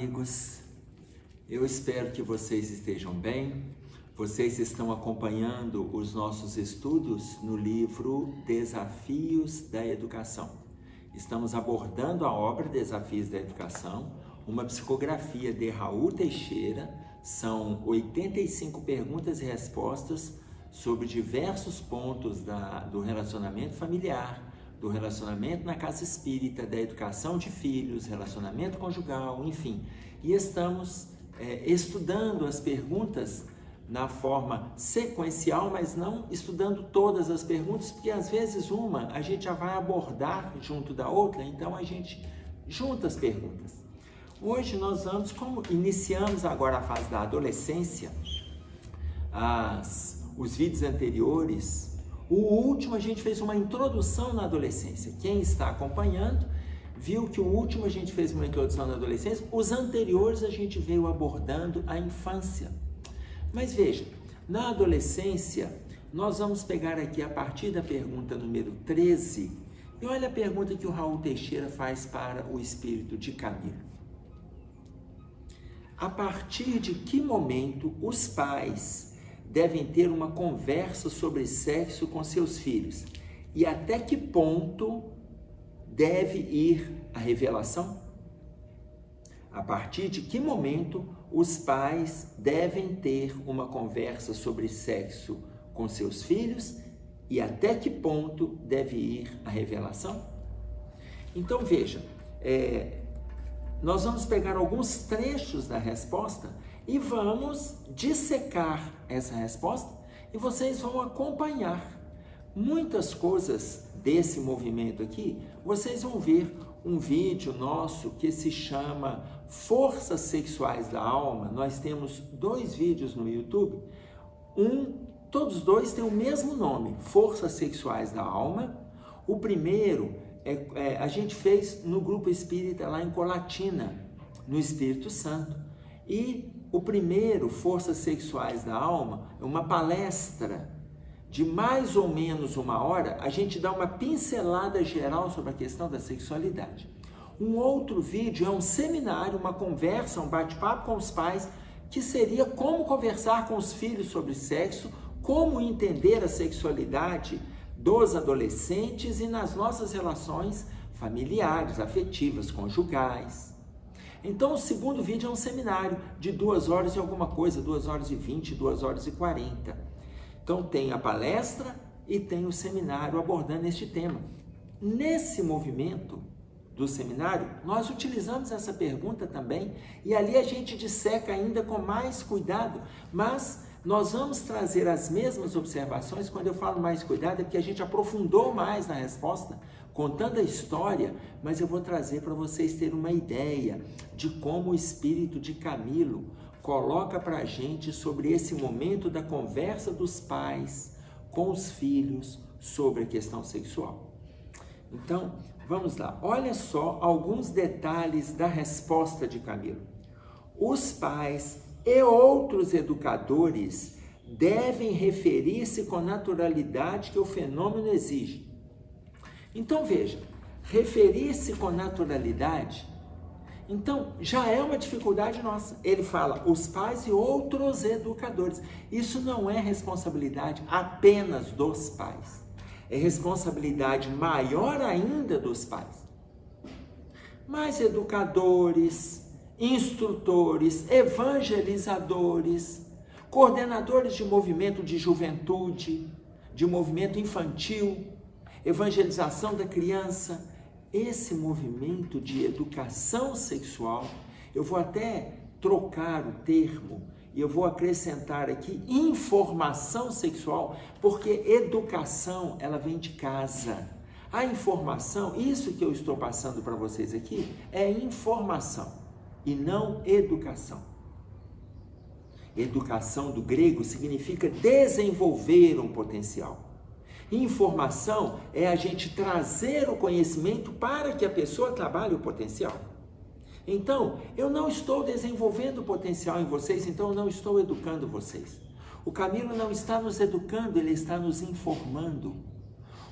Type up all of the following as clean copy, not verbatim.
amigos, eu espero que vocês estejam bem. Vocês estão acompanhando os nossos estudos no livro Desafios da Educação. Estamos abordando a obra Desafios da Educação, uma psicografia de Raul Teixeira. São 85 perguntas e respostas sobre diversos pontos do relacionamento familiar, do relacionamento na casa espírita, da educação de filhos, relacionamento conjugal, enfim. E estamos estudando as perguntas na forma sequencial, mas não estudando todas as perguntas, porque às vezes uma a gente já vai abordar junto da outra, então a gente junta as perguntas. Hoje nós vamos, como iniciamos agora a fase da adolescência, os vídeos anteriores, o último a gente fez uma introdução na adolescência. Quem está acompanhando viu que o último a gente fez uma introdução na adolescência, os anteriores a gente veio abordando a infância. Mas veja, na adolescência, nós vamos pegar aqui a partir da pergunta número 13, e olha a pergunta que o Raul Teixeira faz para o espírito de Camilo. A partir de que momento os pais devem ter uma conversa sobre sexo com seus filhos? E até que ponto deve ir a revelação? A partir de que momento os pais devem ter uma conversa sobre sexo com seus filhos e até que ponto deve ir a revelação? Então veja, nós vamos pegar alguns trechos da resposta e vamos dissecar essa resposta e vocês vão acompanhar muitas coisas desse movimento aqui. Vocês vão ver um vídeo nosso que se chama Forças Sexuais da Alma. Nós temos 2 vídeos no YouTube. Todos 2 têm o mesmo nome, Forças Sexuais da Alma. O primeiro a gente fez no grupo espírita lá em Colatina, no Espírito Santo. E o primeiro, Forças Sexuais da Alma, é uma palestra de mais ou menos 1 hora. A gente dá uma pincelada geral sobre a questão da sexualidade. Um outro vídeo é um seminário, uma conversa, um bate-papo com os pais, que seria como conversar com os filhos sobre sexo, como entender a sexualidade dos adolescentes e nas nossas relações familiares, afetivas, conjugais. Então, o segundo vídeo é um seminário de 2 horas e alguma coisa, 2 horas e 20, 2 horas e 40. Então, tem a palestra e tem o seminário abordando este tema. Nesse movimento do seminário, nós utilizamos essa pergunta também e ali a gente disseca ainda com mais cuidado, mas nós vamos trazer as mesmas observações. Quando eu falo mais cuidado é porque a gente aprofundou mais na resposta, contando a história, mas eu vou trazer para vocês terem uma ideia de como o espírito de Camilo coloca para a gente sobre esse momento da conversa dos pais com os filhos sobre a questão sexual. Então, vamos lá. Olha só alguns detalhes da resposta de Camilo. Os pais e outros educadores devem referir-se com a naturalidade que o fenômeno exige. Então veja, referir-se com naturalidade, então já é uma dificuldade nossa. Ele fala os pais e outros educadores. Isso não é responsabilidade apenas dos pais, é responsabilidade maior ainda dos pais. Mas educadores, instrutores, evangelizadores, coordenadores de movimento de juventude, de movimento infantil, evangelização da criança, esse movimento de educação sexual, eu vou até trocar o termo e eu vou acrescentar aqui informação sexual, porque educação, ela vem de casa. A informação, isso que eu estou passando para vocês aqui, é informação e não educação. Educação do grego significa desenvolver um potencial. Informação é a gente trazer o conhecimento para que a pessoa trabalhe o potencial. Então, eu não estou desenvolvendo o potencial em vocês, então eu não estou educando vocês. O Camilo não está nos educando, ele está nos informando.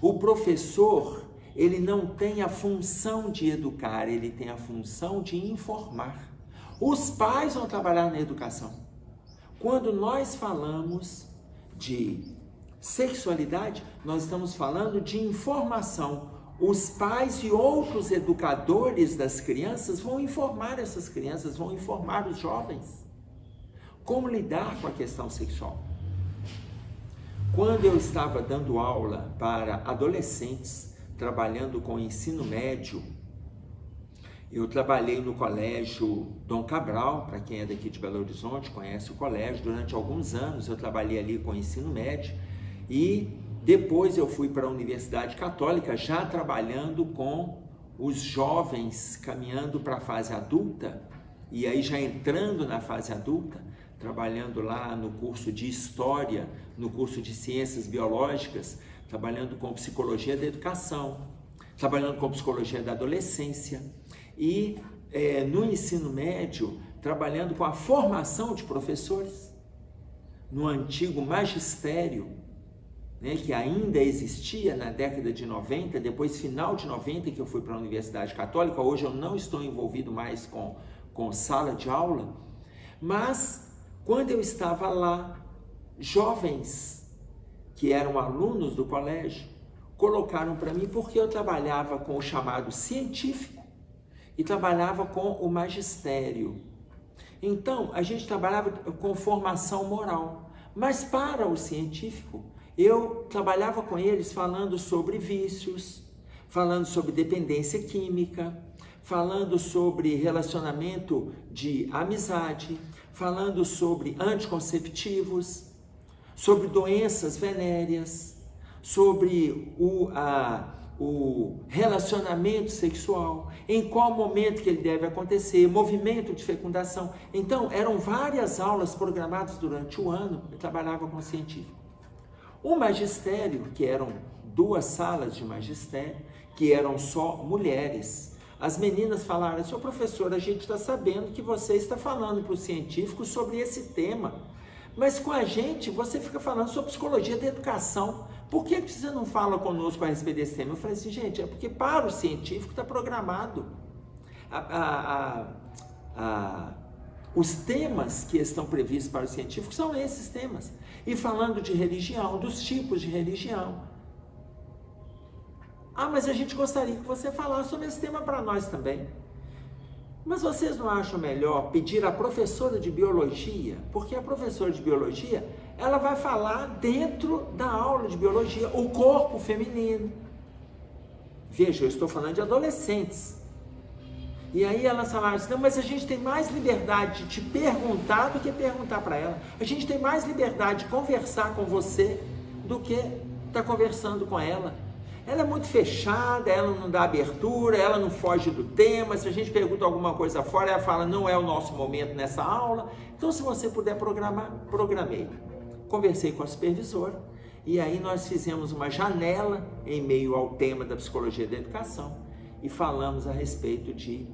O professor, ele não tem a função de educar, ele tem a função de informar. Os pais vão trabalhar na educação. Quando nós falamos de sexualidade, nós estamos falando de informação. Os pais e outros educadores das crianças vão informar essas crianças, vão informar os jovens como lidar com a questão sexual. Quando eu estava dando aula para adolescentes, trabalhando com ensino médio, eu trabalhei no colégio Dom Cabral, para quem é daqui de Belo Horizonte, conhece o colégio, durante alguns anos eu trabalhei ali com ensino médio e depois eu fui para a Universidade Católica, já trabalhando com os jovens caminhando para a fase adulta, e aí já entrando na fase adulta, trabalhando lá no curso de História, no curso de Ciências Biológicas, trabalhando com Psicologia da Educação, trabalhando com Psicologia da Adolescência, e no ensino médio, trabalhando com a formação de professores, no antigo magistério, né, que ainda existia na década de 90, depois final de 90 que eu fui para a Universidade Católica. Hoje eu não estou envolvido mais com sala de aula, mas quando eu estava lá, jovens que eram alunos do colégio colocaram para mim porque eu trabalhava com o chamado científico e trabalhava com o magistério. Então, a gente trabalhava com formação moral, mas para o científico, eu trabalhava com eles falando sobre vícios, falando sobre dependência química, falando sobre relacionamento de amizade, falando sobre anticonceptivos, sobre doenças venéreas, sobre o relacionamento sexual, em qual momento que ele deve acontecer, movimento de fecundação. Então, eram várias aulas programadas durante o ano, eu trabalhava com científico. O magistério, que eram 2 salas de magistério, que eram só mulheres. As meninas falaram: "Senhor professor, a gente está sabendo que você está falando para os científicos sobre esse tema, mas com a gente você fica falando sobre psicologia da educação. Por que você não fala conosco a respeito desse tema?" Eu falei assim: "Gente, é porque para o científico está programado. Os temas que estão previstos para os científicos são esses temas. E falando de religião, dos tipos de religião. Ah, mas a gente gostaria que você falasse sobre esse tema para nós também. Mas vocês não acham melhor pedir à professora de biologia? Porque a professora de biologia, ela vai falar dentro da aula de biologia, o corpo feminino." Veja, eu estou falando de adolescentes. E aí elas falaram assim: "Não, mas a gente tem mais liberdade de te perguntar do que perguntar para ela. A gente tem mais liberdade de conversar com você do que estar conversando com ela. Ela é muito fechada, ela não dá abertura, ela não foge do tema. Se a gente pergunta alguma coisa fora, ela fala: não é o nosso momento nessa aula. Então, se você puder programar, programei." Conversei com a supervisora e aí nós fizemos uma janela em meio ao tema da psicologia da educação e falamos a respeito de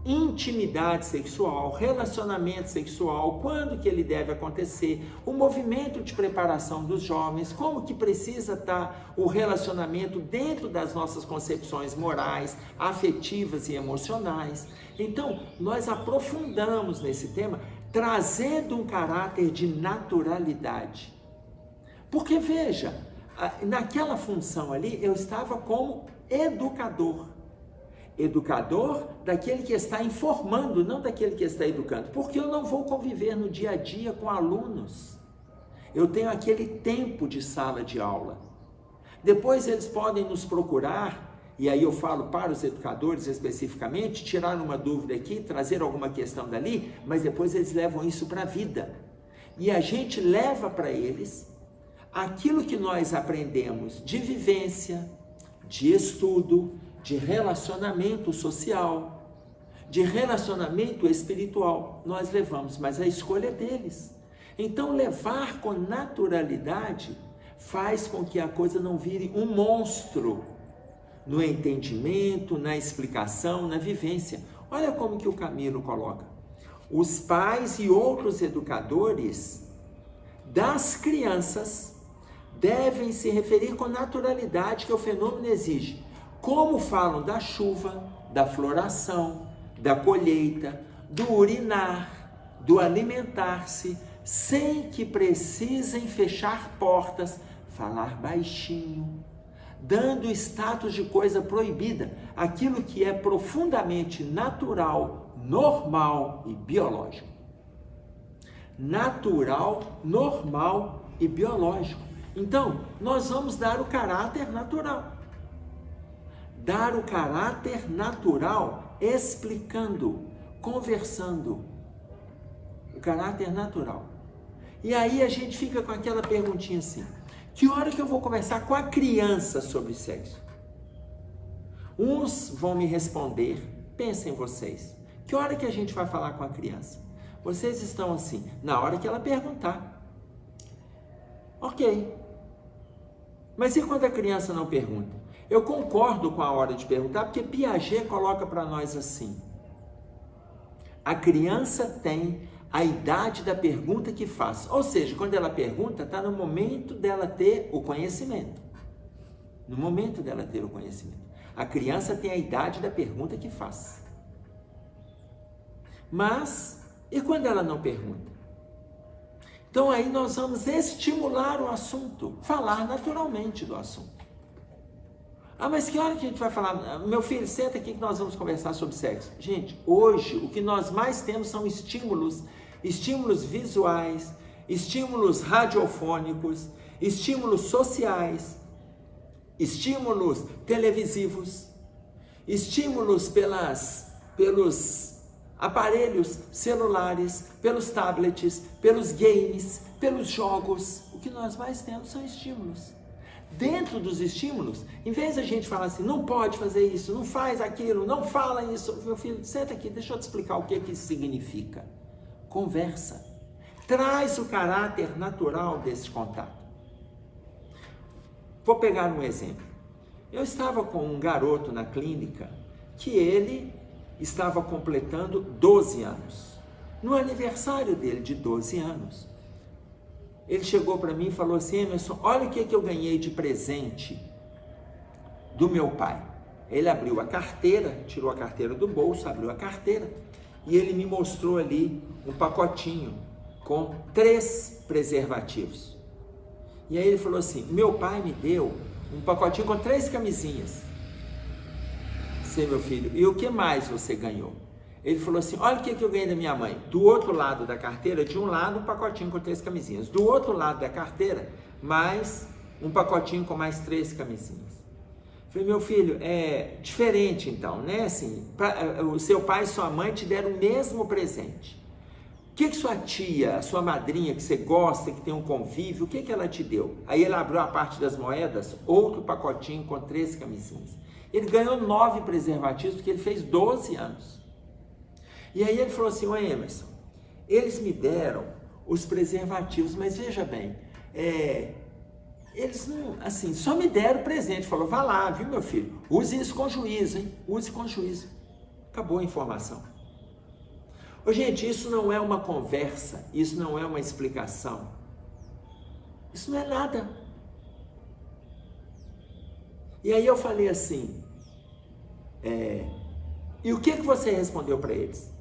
intimidade sexual, relacionamento sexual, quando que ele deve acontecer, o movimento de preparação dos jovens, como que precisa estar o relacionamento dentro das nossas concepções morais, afetivas e emocionais. Então, nós aprofundamos nesse tema, trazendo um caráter de naturalidade. Porque, veja, naquela função ali, eu estava como educador. Educador daquele que está informando, não daquele que está educando. Porque eu não vou conviver no dia a dia com alunos. Eu tenho aquele tempo de sala de aula. Depois eles podem nos procurar, e aí eu falo para os educadores especificamente, tirar uma dúvida aqui, trazer alguma questão dali, mas depois eles levam isso para a vida. E a gente leva para eles aquilo que nós aprendemos de vivência, de estudo, de relacionamento social, de relacionamento espiritual. Nós levamos, mas a escolha é deles. Então, levar com naturalidade faz com que a coisa não vire um monstro no entendimento, na explicação, na vivência. Olha como que o Camilo coloca. Os pais e outros educadores das crianças devem se referir com naturalidade que o fenômeno exige. Como falam da chuva, da floração, da colheita, do urinar, do alimentar-se, sem que precisem fechar portas, falar baixinho, dando status de coisa proibida, aquilo que é profundamente natural, normal e biológico. Natural, normal e biológico. Então, nós vamos dar o caráter natural. Dar o caráter natural explicando, conversando. O caráter natural. E aí a gente fica com aquela perguntinha assim: que hora que eu vou conversar com a criança sobre sexo? Uns vão me responder, pensem vocês, que hora que a gente vai falar com a criança? Vocês estão assim, na hora que ela perguntar. Ok. Mas e quando a criança não pergunta? Eu concordo com a hora de perguntar, porque Piaget coloca para nós assim: a criança tem a idade da pergunta que faz. Ou seja, quando ela pergunta, está no momento dela ter o conhecimento. No momento dela ter o conhecimento. A criança tem a idade da pergunta que faz. Mas, e quando ela não pergunta? Então aí nós vamos estimular o assunto, falar naturalmente do assunto. Ah, mas que hora que a gente vai falar? Meu filho, senta aqui que nós vamos conversar sobre sexo. Gente, hoje o que nós mais temos são estímulos visuais, estímulos radiofônicos, estímulos sociais, estímulos televisivos, estímulos pelos aparelhos celulares, pelos tablets, pelos games, pelos jogos. O que nós mais temos são estímulos. Dentro dos estímulos, em vez de a gente falar assim, não pode fazer isso, não faz aquilo, não fala isso, meu filho, senta aqui, deixa eu te explicar o que isso significa. Conversa. Traz o caráter natural desse contato. Vou pegar um exemplo. Eu estava com um garoto na clínica que ele estava completando 12 anos. No aniversário dele de 12 anos, ele chegou para mim e falou assim: Emerson, olha o que eu ganhei de presente do meu pai. Ele abriu a carteira, tirou a carteira do bolso, abriu a carteira e ele me mostrou ali um pacotinho com 3 preservativos. E aí ele falou assim: meu pai me deu um pacotinho com 3 camisinhas. Sei, meu filho, e o que mais você ganhou? Ele falou assim: olha o que eu ganhei da minha mãe. Do outro lado da carteira, de um lado um pacotinho com 3 camisinhas. Do outro lado da carteira, mais um pacotinho com mais 3 camisinhas. Falei: meu filho, é diferente então, né? Assim, o seu pai e sua mãe te deram o mesmo presente. O que sua tia, a sua madrinha, que você gosta, que tem um convívio, o que ela te deu? Aí ele abriu a parte das moedas, outro pacotinho com 3 camisinhas. Ele ganhou 9 preservativos porque ele fez 12 anos. E aí ele falou assim: ô Emerson, eles me deram os preservativos, mas veja bem, eles não, assim, só me deram presente. Falou: vá lá, viu, meu filho? Use isso com juízo, hein? Use com juízo. Acabou a informação. Ô, gente, isso não é uma conversa, isso não é uma explicação. Isso não é nada. E aí eu falei assim, e o que você respondeu para eles?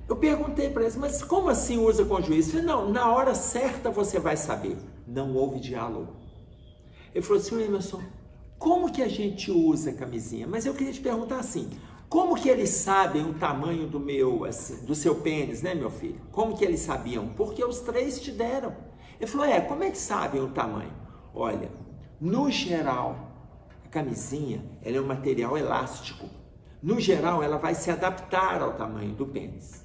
Eu perguntei para eles: mas como assim usa com juízo? Eu falei: não, na hora certa você vai saber. Não houve diálogo. Ele falou assim: Emerson, como que a gente usa a camisinha? Mas eu queria te perguntar assim, como que eles sabem o tamanho do meu, assim, do seu pênis, né, meu filho? Como que eles sabiam? Porque os 3 te deram. Ele falou: como é que sabem o tamanho? Olha, no geral, a camisinha, ela é um material elástico. No geral, ela vai se adaptar ao tamanho do pênis.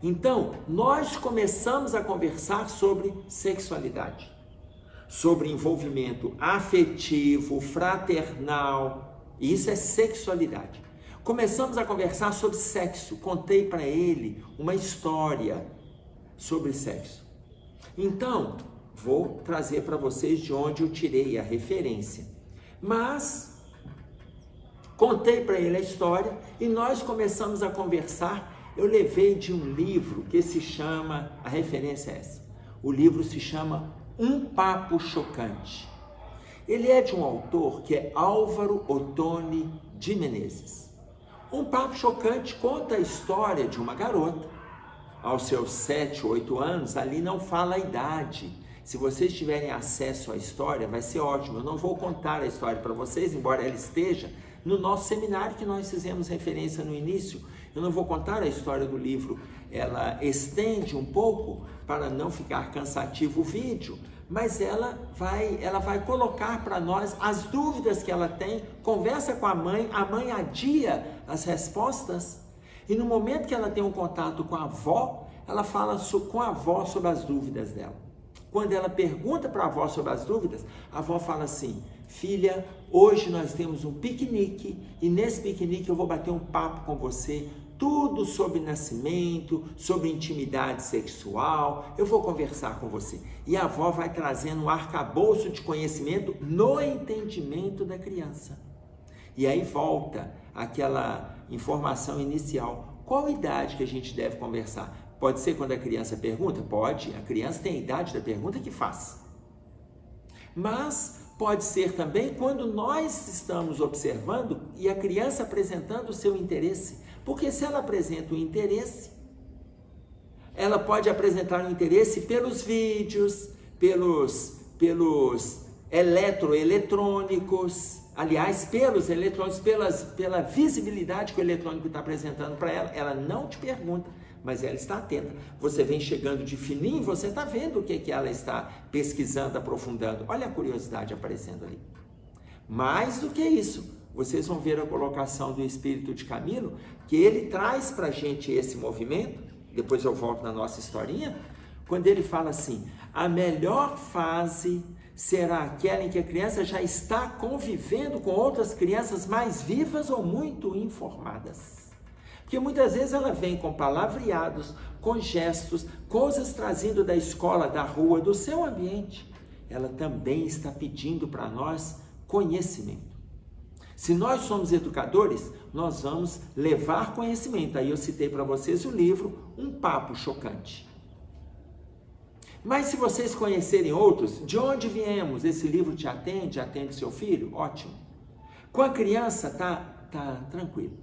Então, nós começamos a conversar sobre sexualidade, sobre envolvimento afetivo, fraternal, e isso é sexualidade. Começamos a conversar sobre sexo, contei para ele uma história sobre sexo. Então, vou trazer para vocês de onde eu tirei a referência. Mas, contei para ele a história e nós começamos a conversar. Eu levei de um livro que se chama, a referência é essa, o livro se chama Um Papo Chocante. Ele é de um autor que é Álvaro Ottoni de Menezes. Um papo chocante conta a história de uma garota. Aos seus 7, 8 anos, ali não fala a idade. Se vocês tiverem acesso à história, vai ser ótimo. Eu não vou contar a história para vocês, embora ela esteja no nosso seminário que nós fizemos referência no início. Eu não vou contar a história do livro. Ela estende um pouco para não ficar cansativo o vídeo, mas ela vai colocar para nós as dúvidas que ela tem, conversa com a mãe adia as respostas, e no momento que ela tem um contato com a avó, ela fala com a avó sobre as dúvidas dela. Quando ela pergunta para a avó sobre as dúvidas, a avó fala assim: filha, hoje nós temos um piquenique, e nesse piquenique eu vou bater um papo com você, tudo sobre nascimento, sobre intimidade sexual, eu vou conversar com você. E a avó vai trazendo um arcabouço de conhecimento no entendimento da criança. E aí volta aquela informação inicial. Qual idade que a gente deve conversar? Pode ser quando a criança pergunta? Pode, a criança tem a idade da pergunta que faz. Mas pode ser também quando nós estamos observando e a criança apresentando o seu interesse. Porque se ela apresenta o interesse, ela pode apresentar o interesse pelos vídeos, pelos eletrônicos, aliás, pelos eletrônicos, pela visibilidade que o eletrônico está apresentando para ela. Ela não te pergunta, mas ela está atenta. Você vem chegando de fininho, você está vendo o que ela está pesquisando, aprofundando. Olha a curiosidade aparecendo ali. Mais do que isso, vocês vão ver a colocação do Espírito de Camilo, que ele traz para a gente esse movimento. Depois eu volto na nossa historinha, quando ele fala assim: a melhor fase será aquela em que a criança já está convivendo com outras crianças mais vivas ou muito informadas. Porque muitas vezes ela vem com palavreados, com gestos, coisas trazidas da escola, da rua, do seu ambiente. Ela também está pedindo para nós conhecimento. Se nós somos educadores, nós vamos levar conhecimento. Aí eu citei para vocês o livro Um Papo Chocante. Mas se vocês conhecerem outros, de onde viemos? Esse livro te atende? Atende seu filho? Ótimo. Com a criança tá tranquilo.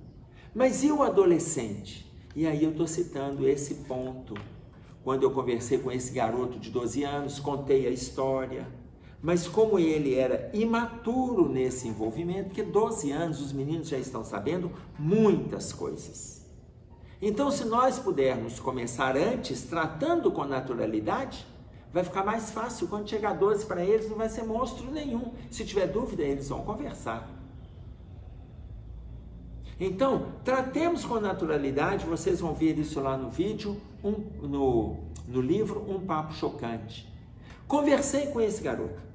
Mas e o adolescente? E aí eu estou citando esse ponto. Quando eu conversei com esse garoto de 12 anos, contei a história. Mas como ele era imaturo nesse envolvimento, porque 12 anos os meninos já estão sabendo muitas coisas. Então, se nós pudermos começar antes, tratando com naturalidade, vai ficar mais fácil. Quando chegar 12 para eles, não vai ser monstro nenhum. Se tiver dúvida, eles vão conversar. Então, tratemos com naturalidade. Vocês vão ver isso lá no vídeo, no livro Um Papo Chocante. Conversei com esse garoto.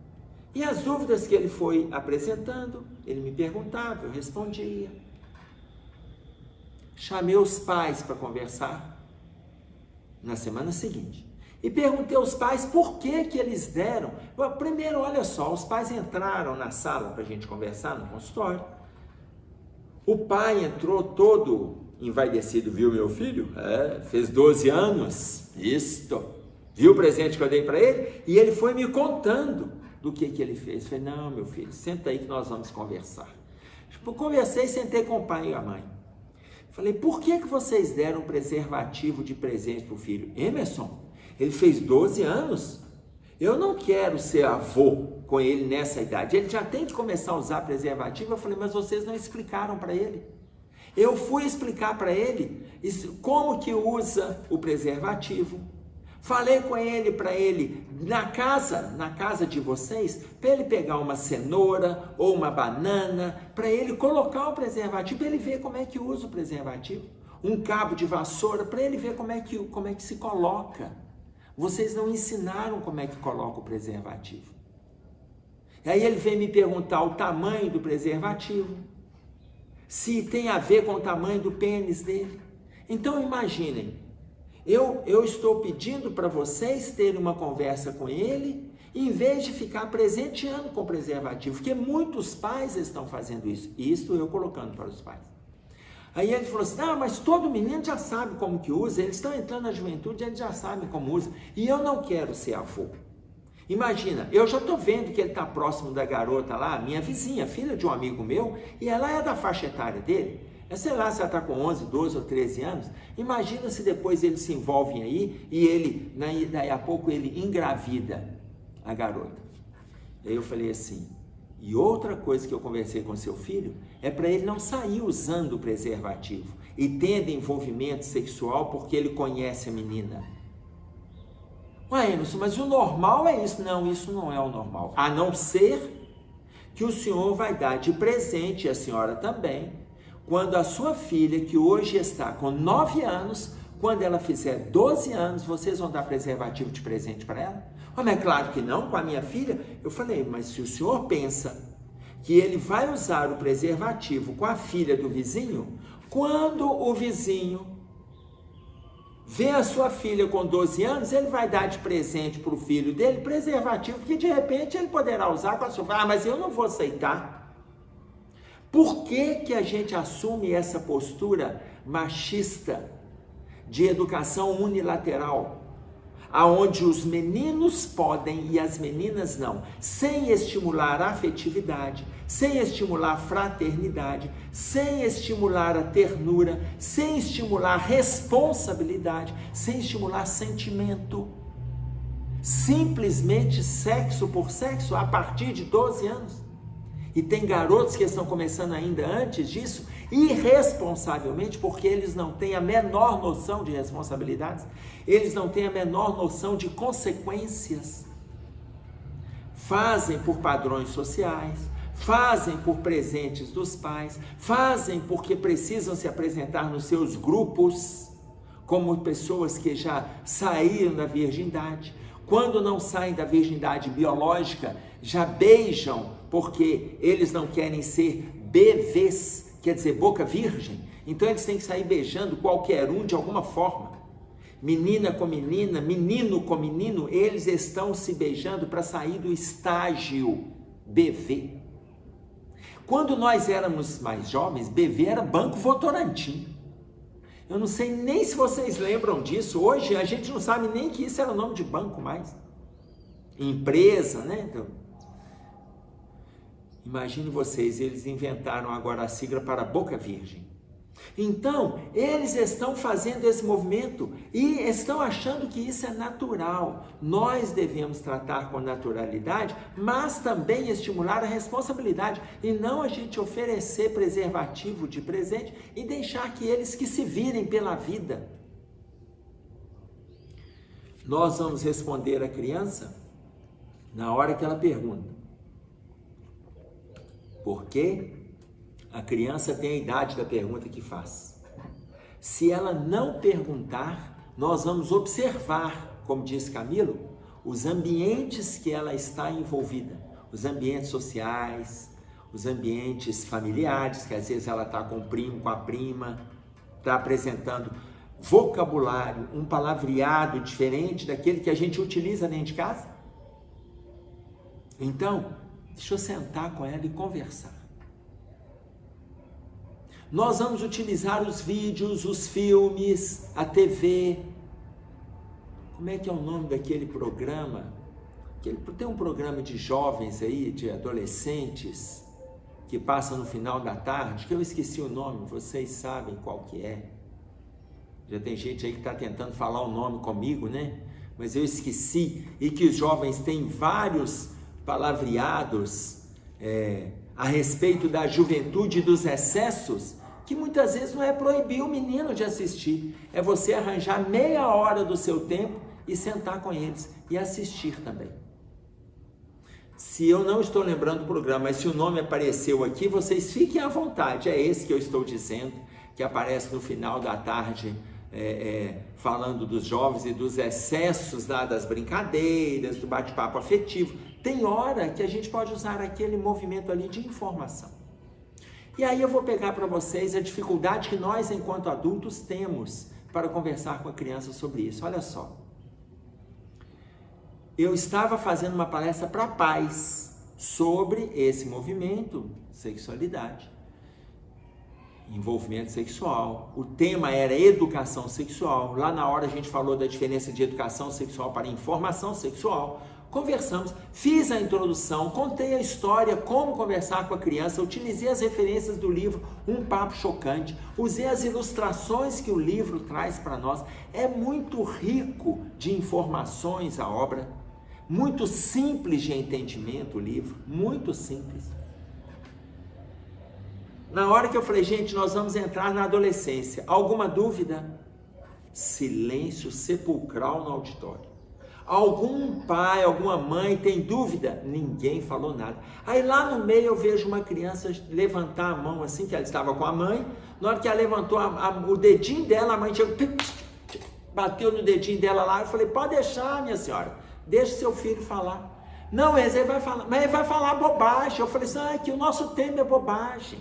E as dúvidas que ele foi apresentando, ele me perguntava, eu respondia. Chamei os pais para conversar na semana seguinte. E perguntei aos pais por que eles deram. Primeiro, olha só, os pais entraram na sala para a gente conversar no consultório. O pai entrou todo envaidecido, viu meu filho? Fez 12 anos, isto. Viu o presente que eu dei para ele? E ele foi me contando do que ele fez. Eu falei: não, meu filho, senta aí que nós vamos conversar. Conversei, sentei com o pai e a mãe. Falei: por que vocês deram um preservativo de presente para o filho? Emerson, ele fez 12 anos. Eu não quero ser avô com ele nessa idade. Ele já tem que começar a usar preservativo. Eu falei: mas vocês não explicaram para ele. Eu fui explicar para ele como que usa o preservativo. Falei com ele, para ele, na casa de vocês, para ele pegar uma cenoura ou uma banana, para ele colocar o preservativo, para ele ver como é que usa o preservativo. Um cabo de vassoura, para ele ver como é que se coloca. Vocês não ensinaram como é que coloca o preservativo. E aí ele veio me perguntar o tamanho do preservativo, se tem a ver com o tamanho do pênis dele. Então imaginem, eu estou pedindo para vocês terem uma conversa com ele, em vez de ficar presenteando com preservativo, porque muitos pais estão fazendo isso. Isso eu colocando para os pais. Aí ele falou assim: mas todo menino já sabe como que usa, eles estão entrando na juventude, eles já sabem como usa, e eu não quero ser avô. Imagina, eu já estou vendo que ele está próximo da garota lá, minha vizinha, filha de um amigo meu, e ela é da faixa etária dele. sei lá, se ela está com 11, 12 ou 13 anos, imagina se depois eles se envolvem aí e daí a pouco ele engravida a garota. Aí eu falei assim, e outra coisa que eu conversei com seu filho é para ele não sair usando o preservativo e tendo envolvimento sexual porque ele conhece a menina. Ué, Emerson, mas o normal é isso. Não, isso não é o normal. A não ser que o senhor vai dar de presente, e a senhora também, quando a sua filha, que hoje está com 9 anos, quando ela fizer 12 anos, vocês vão dar preservativo de presente para ela? Mas é claro que não, com a minha filha. Eu falei, mas se o senhor pensa que ele vai usar o preservativo com a filha do vizinho, quando o vizinho vê a sua filha com 12 anos, ele vai dar de presente para o filho dele preservativo que de repente ele poderá usar com a sua filha. Ah, mas eu não vou aceitar. Por que que a gente assume essa postura machista de educação unilateral? Aonde os meninos podem e as meninas não, sem estimular a afetividade, sem estimular a fraternidade, sem estimular a ternura, sem estimular a responsabilidade, sem estimular sentimento. Simplesmente sexo por sexo a partir de 12 anos. E tem garotos que estão começando ainda antes disso, irresponsavelmente, porque eles não têm a menor noção de responsabilidades, eles não têm a menor noção de consequências. Fazem por padrões sociais, fazem por presentes dos pais, fazem porque precisam se apresentar nos seus grupos, como pessoas que já saíram da virgindade. Quando não saem da virgindade biológica, já beijam, porque eles não querem ser bebês, quer dizer, boca virgem. Então eles têm que sair beijando qualquer um de alguma forma. Menina com menina, menino com menino, eles estão se beijando para sair do estágio BV. Quando nós éramos mais jovens, BV era Banco Votorantim. Eu não sei nem se vocês lembram disso. Hoje a gente não sabe nem que isso era o nome de banco mais. Empresa, né? Então, imagine vocês, eles inventaram agora a sigla para Boca Virgem. Então, eles estão fazendo esse movimento e estão achando que isso é natural. Nós devemos tratar com naturalidade, mas também estimular a responsabilidade e não a gente oferecer preservativo de presente e deixar que eles que se virem pela vida. Nós vamos responder a criança na hora que ela pergunta. Por quê? A criança tem a idade da pergunta que faz. Se ela não perguntar, nós vamos observar, como diz Camilo, os ambientes que ela está envolvida, os ambientes sociais, os ambientes familiares, que às vezes ela está com o primo, com a prima, está apresentando vocabulário, um palavreado diferente daquele que a gente utiliza dentro de casa. Então, deixa eu sentar com ela e conversar. Nós vamos utilizar os vídeos, os filmes, a TV. Como é que é o nome daquele programa? Tem um programa de jovens aí, de adolescentes, que passa no final da tarde, que eu esqueci o nome, vocês sabem qual que é. Já tem gente aí que está tentando falar o nome comigo, né? Mas eu esqueci. E que os jovens têm vários palavreados a respeito da juventude e dos excessos, que muitas vezes não é proibir o menino de assistir, é você arranjar meia hora do seu tempo e sentar com eles e assistir também. Se eu não estou lembrando do programa, mas se o nome apareceu aqui, vocês fiquem à vontade, é esse que eu estou dizendo, que aparece no final da tarde, falando dos jovens e dos excessos das brincadeiras, do bate-papo afetivo. Tem hora que a gente pode usar aquele movimento ali de informação. E aí eu vou pegar para vocês a dificuldade que nós, enquanto adultos, temos para conversar com a criança sobre isso. Olha só. Eu estava fazendo uma palestra para pais sobre esse movimento, sexualidade, envolvimento sexual. O tema era educação sexual. Lá na hora a gente falou da diferença de educação sexual para informação sexual. conversamos, fiz a introdução, contei a história, como conversar com a criança, utilizei as referências do livro Um Papo Chocante, usei as ilustrações que o livro traz para nós. É muito rico de informações a obra, muito simples de entendimento o livro, muito simples. Na hora que eu falei, gente, nós vamos entrar na adolescência, alguma dúvida? Silêncio sepulcral no auditório. Algum pai, alguma mãe tem dúvida? Ninguém falou nada. Aí lá no meio eu vejo uma criança levantar a mão assim, que ela estava com a mãe. Na hora que ela levantou o dedinho dela, a mãe chegou, bateu no dedinho dela lá. Eu falei, pode deixar, minha senhora, deixa seu filho falar. Não, ele vai falar, mas ele vai falar bobagem. Eu falei assim, que o nosso tema é bobagem.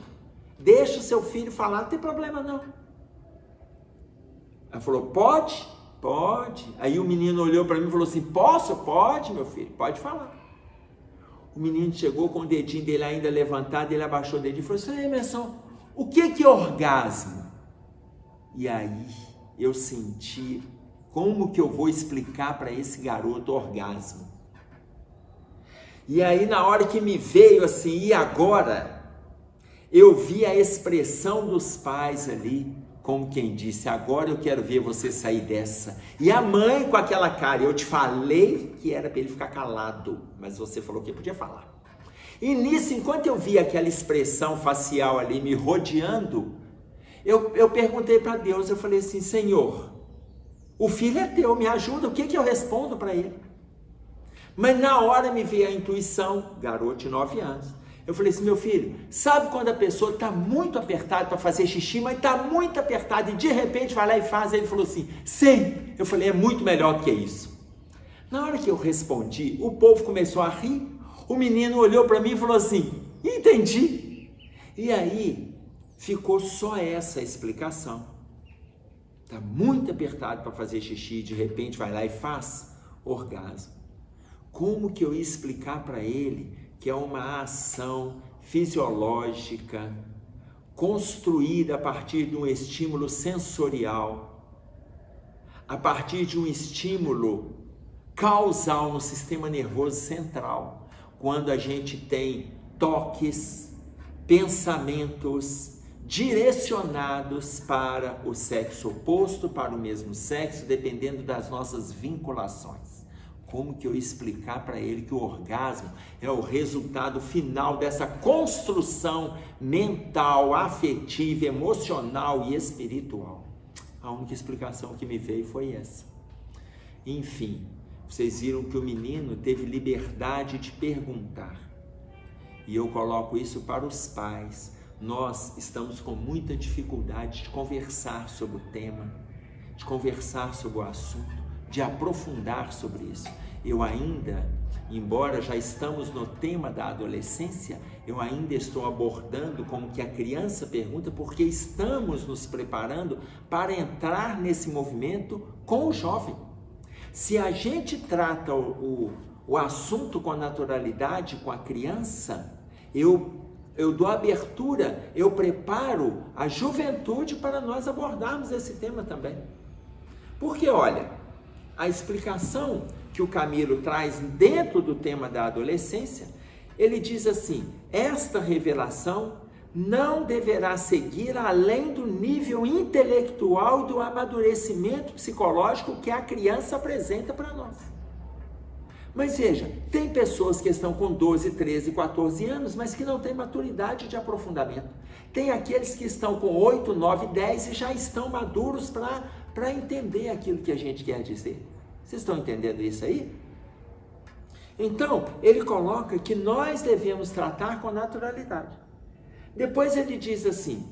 Deixa o seu filho falar, não tem problema não. Ela falou, pode? Pode. Aí o menino olhou para mim e falou assim, posso? Pode, meu filho, pode falar. O menino chegou com o dedinho dele ainda levantado, ele abaixou o dedinho e falou assim, Emerson, o que é orgasmo? E aí eu senti, como que eu vou explicar para esse garoto orgasmo? E aí na hora que me veio assim, e agora? Eu vi a expressão dos pais ali, como quem disse, agora eu quero ver você sair dessa. E a mãe com aquela cara, eu te falei que era para ele ficar calado, mas você falou que podia falar. E nisso, enquanto eu vi aquela expressão facial ali me rodeando, eu perguntei para Deus, eu falei assim, Senhor, o filho é teu, me ajuda, o que eu respondo para ele? Mas na hora me veio a intuição, garoto de 9 anos. Eu falei assim, meu filho, sabe quando a pessoa está muito apertada para fazer xixi, mas está muito apertada e de repente vai lá e faz? Ele falou assim, sim. Eu falei, é muito melhor do que isso. Na hora que eu respondi, o povo começou a rir, o menino olhou para mim e falou assim, entendi. E aí ficou só essa explicação. Está muito apertado para fazer xixi, de repente vai lá e faz? Orgasmo. Como que eu ia explicar para ele que é uma ação fisiológica construída a partir de um estímulo sensorial, a partir de um estímulo causal no sistema nervoso central, quando a gente tem toques, pensamentos direcionados para o sexo oposto, para o mesmo sexo, dependendo das nossas vinculações. Como que eu explicar para ele que o orgasmo é o resultado final dessa construção mental, afetiva, emocional e espiritual? A única explicação que me veio foi essa. Enfim, vocês viram que o menino teve liberdade de perguntar. E eu coloco isso para os pais. Nós estamos com muita dificuldade de conversar sobre o tema, de conversar sobre o assunto, de aprofundar sobre isso. Eu ainda, embora já estamos no tema da adolescência, eu ainda estou abordando como que a criança pergunta, porque estamos nos preparando para entrar nesse movimento com o jovem. Se a gente trata o assunto com naturalidade, com a criança, eu dou abertura, eu preparo a juventude para nós abordarmos esse tema também. Porque, olha, a explicação que o Camilo traz dentro do tema da adolescência, ele diz assim, esta revelação não deverá seguir além do nível intelectual e do amadurecimento psicológico que a criança apresenta para nós. Mas veja, tem pessoas que estão com 12, 13, 14 anos, mas que não têm maturidade de aprofundamento. Tem aqueles que estão com 8, 9, 10 e já estão maduros para entender aquilo que a gente quer dizer. Vocês estão entendendo isso aí? Então, ele coloca que nós devemos tratar com naturalidade. Depois ele diz assim,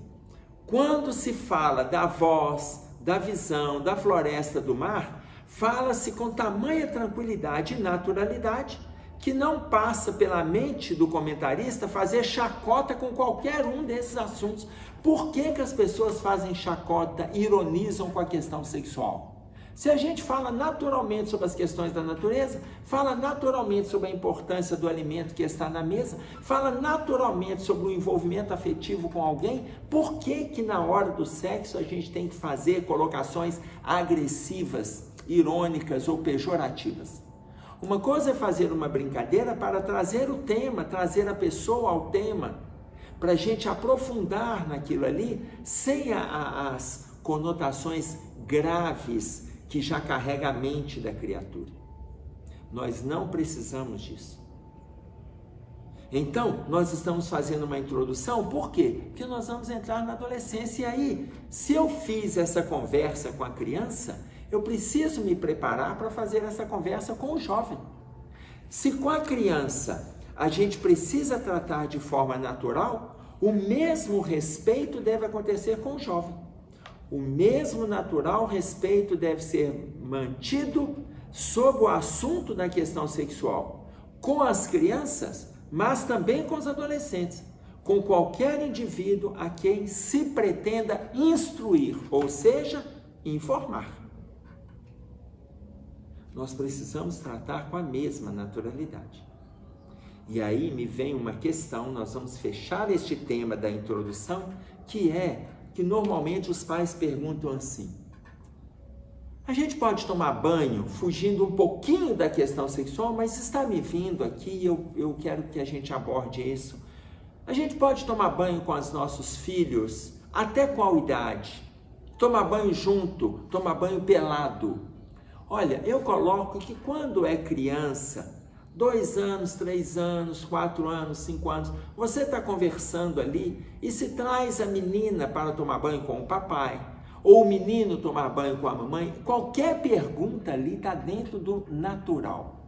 quando se fala da voz, da visão, da floresta, do mar, fala-se com tamanha tranquilidade e naturalidade que não passa pela mente do comentarista fazer chacota com qualquer um desses assuntos. Por que as pessoas fazem chacota, ironizam com a questão sexual? Se a gente fala naturalmente sobre as questões da natureza, fala naturalmente sobre a importância do alimento que está na mesa, fala naturalmente sobre o envolvimento afetivo com alguém, por que na hora do sexo a gente tem que fazer colocações agressivas, irônicas ou pejorativas? Uma coisa é fazer uma brincadeira para trazer o tema, trazer a pessoa ao tema, para a gente aprofundar naquilo ali, sem as conotações graves que já carrega a mente da criatura. Nós não precisamos disso. Então, nós estamos fazendo uma introdução, por quê? Porque nós vamos entrar na adolescência, e aí, se eu fiz essa conversa com a criança, eu preciso me preparar para fazer essa conversa com o jovem. Se com a criança a gente precisa tratar de forma natural, o mesmo respeito deve acontecer com o jovem. O mesmo natural respeito deve ser mantido sobre o assunto da questão sexual, com as crianças, mas também com os adolescentes, com qualquer indivíduo a quem se pretenda instruir, ou seja, informar. Nós precisamos tratar com a mesma naturalidade. E aí me vem uma questão, nós vamos fechar este tema da introdução, que é que normalmente os pais perguntam assim: a gente pode tomar banho fugindo um pouquinho da questão sexual, mas está me vindo aqui, eu quero que a gente aborde isso. A gente pode tomar banho com os nossos filhos, até qual idade? Tomar banho junto, tomar banho pelado. Olha, eu coloco que quando é criança, 2 anos, 3 anos, 4 anos, 5 anos, você está conversando ali e se traz a menina para tomar banho com o papai, ou o menino tomar banho com a mamãe, qualquer pergunta ali está dentro do natural.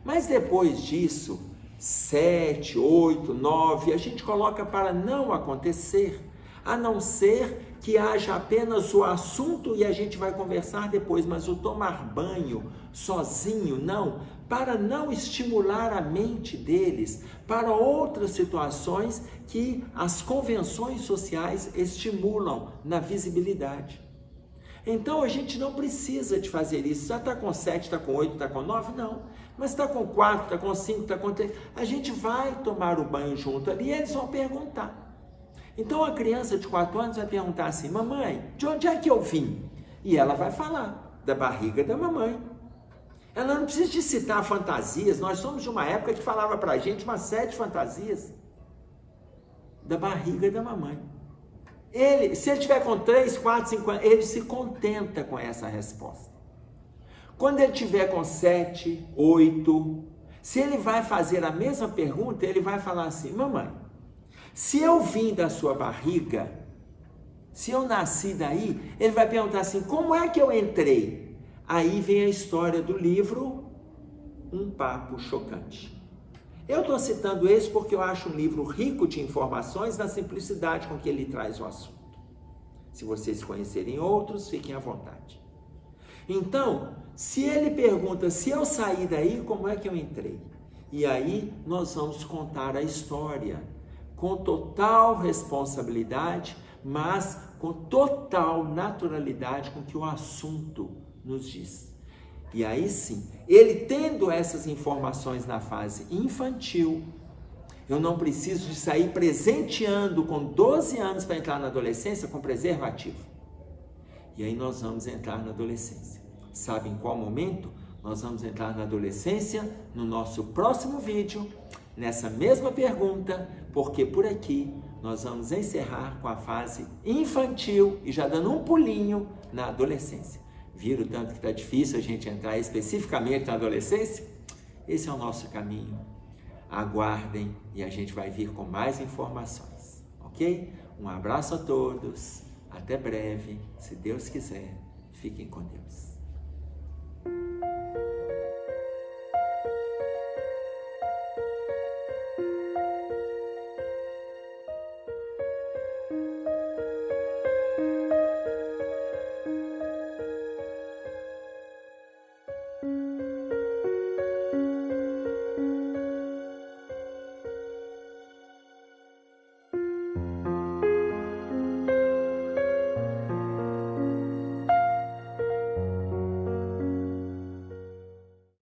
Mas depois disso, 7, 8, 9, a gente coloca para não acontecer, a não ser que haja apenas o assunto e a gente vai conversar depois, mas o tomar banho sozinho, não, para não estimular a mente deles para outras situações que as convenções sociais estimulam na visibilidade. Então a gente não precisa de fazer isso. Já está com 7, está com 8, está com 9? Não. Mas está com 4, está com 5, está com 3. A gente vai tomar o banho junto ali e eles vão perguntar. Então a criança de 4 anos vai perguntar assim: mamãe, de onde é que eu vim? E ela vai falar: da barriga da mamãe. Ela não precisa de citar fantasias. Nós somos de uma época que falava para a gente umas 7 fantasias. Da barriga da mamãe. Se ele tiver com 3, 4, 5 anos, ele se contenta com essa resposta. Quando ele tiver com 7, 8, se ele vai fazer a mesma pergunta, ele vai falar assim: mamãe, se eu vim da sua barriga, se eu nasci daí, ele vai perguntar assim: como é que eu entrei? Aí vem a história do livro Um Papo Chocante. Eu estou citando esse porque eu acho um livro rico de informações na simplicidade com que ele traz o assunto. Se vocês conhecerem outros, fiquem à vontade. Então, se ele pergunta: se eu saí daí, como é que eu entrei? E aí nós vamos contar a história com total responsabilidade, mas com total naturalidade com que o assunto nos diz. E aí sim, ele tendo essas informações na fase infantil, eu não preciso de sair presenteando com 12 anos para entrar na adolescência com preservativo. E aí nós vamos entrar na adolescência. Sabe em qual momento? Nós vamos entrar na adolescência no nosso próximo vídeo, nessa mesma pergunta, porque por aqui nós vamos encerrar com a fase infantil e já dando um pulinho na adolescência. Viram tanto que está difícil a gente entrar especificamente na adolescência? Esse é o nosso caminho. Aguardem e a gente vai vir com mais informações, ok? Um abraço a todos, até breve, se Deus quiser, fiquem com Deus.